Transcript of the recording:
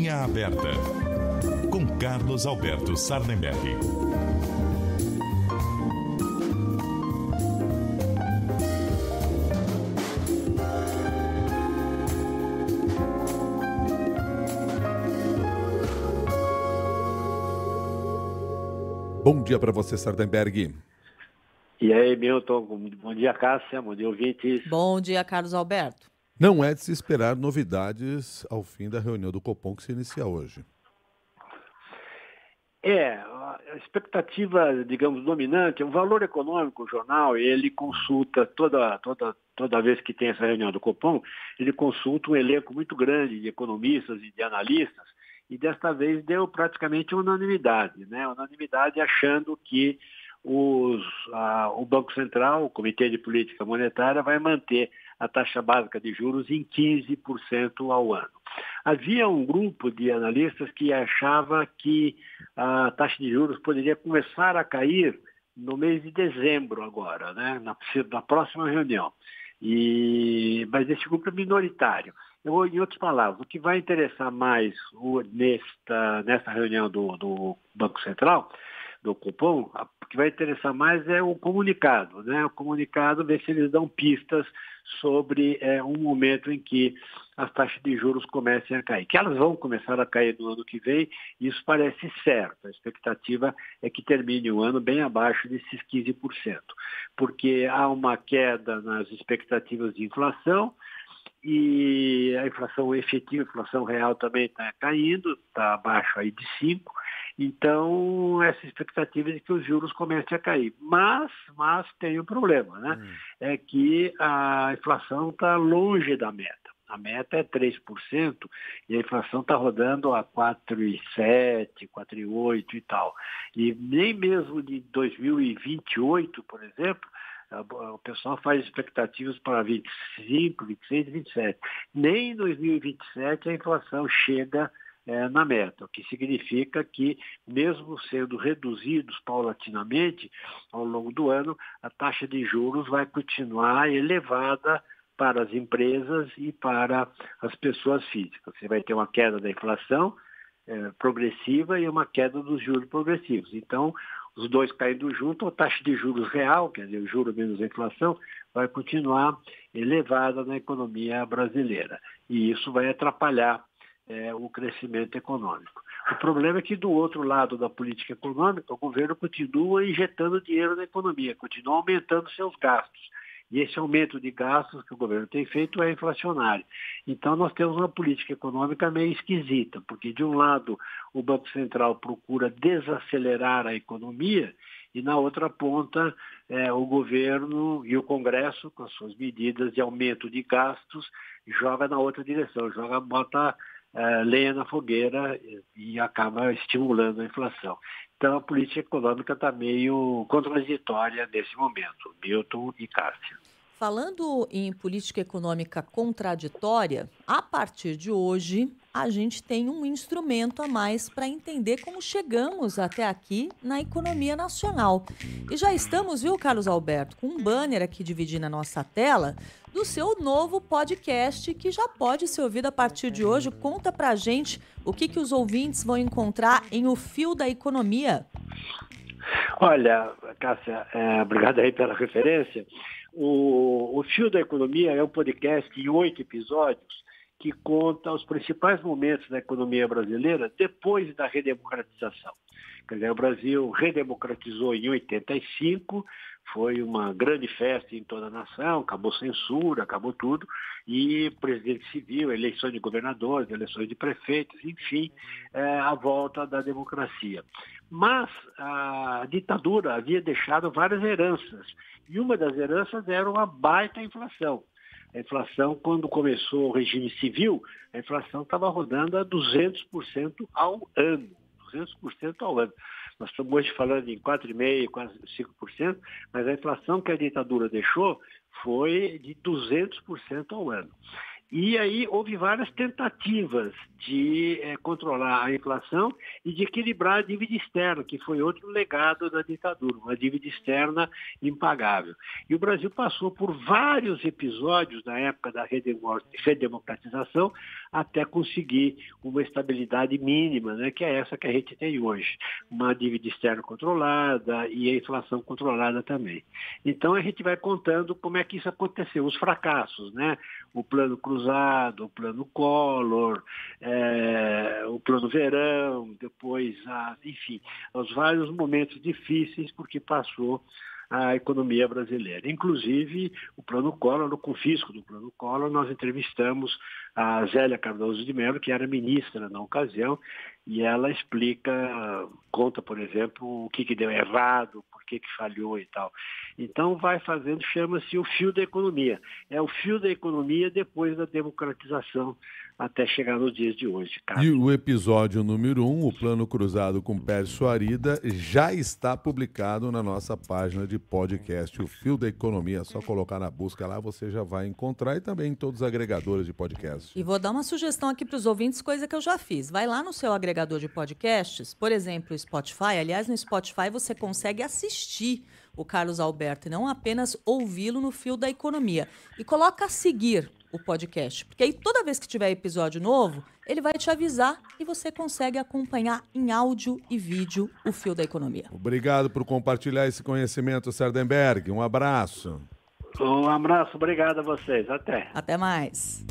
Linha Aberta, com Carlos Alberto Sardenberg. Bom dia para você, Sardenberg. E aí, Milton, bom dia, Cássia, bom dia, ouvintes. Bom dia, Carlos Alberto. Não é de se esperar novidades ao fim da reunião do Copom que se inicia hoje. A expectativa, digamos, dominante, o Valor Econômico, o jornal, ele consulta toda vez que tem essa reunião do Copom, ele consulta um elenco muito grande de economistas e de analistas, e desta vez deu praticamente unanimidade, né? Unanimidade achando que o Banco Central, o Comitê de Política Monetária, vai manter a taxa básica de juros em 15% ao ano. Havia um grupo de analistas que achava que a taxa de juros poderia começar a cair no mês de dezembro agora, né? na próxima reunião. Mas esse grupo é minoritário. Em outras palavras, o que vai interessar mais nessa reunião do Banco Central, do Copom, o que vai interessar mais é o comunicado, né? O comunicado, ver se eles dão pistas sobre um momento em que as taxas de juros comecem a cair. Que elas vão começar a cair no ano que vem, isso parece certo. A expectativa é que termine o ano bem abaixo desses 15%, porque há uma queda nas expectativas de inflação, e a inflação efetiva, a inflação real também está caindo, está abaixo aí de 5%, então essa expectativa é de que os juros comecem a cair. Mas tem um problema, né? É que a inflação está longe da meta. A meta é 3% e a inflação está rodando a 4,7%, 4,8% e tal. E nem mesmo de 2028, por exemplo, o pessoal faz expectativas para 25, 26 e 27. Nem em 2027 a inflação chega na meta, o que significa que, mesmo sendo reduzidos paulatinamente ao longo do ano, a taxa de juros vai continuar elevada para as empresas e para as pessoas físicas. Você vai ter uma queda da inflação progressiva e uma queda dos juros progressivos. Então, os dois caindo junto, a taxa de juros real, quer dizer, o juro menos a inflação, vai continuar elevada na economia brasileira. E isso vai atrapalhar o crescimento econômico. O problema é que, do outro lado da política econômica, o governo continua injetando dinheiro na economia, continua aumentando seus gastos. E esse aumento de gastos que o governo tem feito é inflacionário. Então, nós temos uma política econômica meio esquisita, porque, de um lado, o Banco Central procura desacelerar a economia e, na outra ponta, o governo e o Congresso, com as suas medidas de aumento de gastos, joga na outra direção, bota lenha na fogueira e acaba estimulando a inflação. Então, a política econômica está meio contraditória nesse momento, Milton e Cássia. Falando em política econômica contraditória, a partir de hoje, a gente tem um instrumento a mais para entender como chegamos até aqui na economia nacional. E já estamos, viu, Carlos Alberto, com um banner aqui dividindo a nossa tela do seu novo podcast, que já pode ser ouvido a partir de hoje. Conta pra gente o que os ouvintes vão encontrar em O Fio da Economia. Olha, Cássia, obrigado aí pela referência. O Fio da Economia é um podcast em 8 episódios que conta os principais momentos da economia brasileira depois da redemocratização. Quer dizer, o Brasil redemocratizou em 85, foi uma grande festa em toda a nação, acabou censura, acabou tudo, e presidente civil, eleições de governadores, eleições de prefeitos, enfim, a volta da democracia. Mas a ditadura havia deixado várias heranças, e uma das heranças era uma baita inflação. A inflação, quando começou o regime civil, a inflação estava rodando a 200% ao ano. 200% ao ano. Nós estamos hoje falando em 4,5%, quase 5%, mas a inflação que a ditadura deixou foi de 200% ao ano. E aí houve várias tentativas de controlar a inflação e de equilibrar a dívida externa, que foi outro legado da ditadura, uma dívida externa impagável. E o Brasil passou por vários episódios na época da redemocratização até conseguir uma estabilidade mínima, né, que é essa que a gente tem hoje. Uma dívida externa controlada e a inflação controlada também. Então a gente vai contando como é que isso aconteceu, os fracassos, né? O plano cruzado, o plano Collor, o plano verão, depois, enfim, os vários momentos difíceis porque passou a economia brasileira. Inclusive, o plano Collor, no confisco do plano Collor, nós entrevistamos a Zélia Cardoso de Mello, que era ministra na ocasião, e ela conta, por exemplo, o que deu errado, por que falhou e tal. Então, vai fazendo, chama-se o fio da economia. É o fio da economia depois da democratização, até chegar nos dias de hoje. Carlos. E o episódio número 1, o Plano Cruzado com Pércio Arida, já está publicado na nossa página de podcast, o Fio da Economia. É só colocar na busca lá, você já vai encontrar, e também em todos os agregadores de podcast. E vou dar uma sugestão aqui para os ouvintes, coisa que eu já fiz. Vai lá no seu agregador de podcasts, por exemplo, o Spotify. Aliás, no Spotify você consegue assistir o Carlos Alberto e não apenas ouvi-lo no Fio da Economia. E coloca a seguir o podcast, porque aí toda vez que tiver episódio novo, ele vai te avisar e você consegue acompanhar em áudio e vídeo o Fio da Economia. Obrigado por compartilhar esse conhecimento, Sardenberg. Um abraço. Um abraço, obrigado a vocês. Até. Até mais.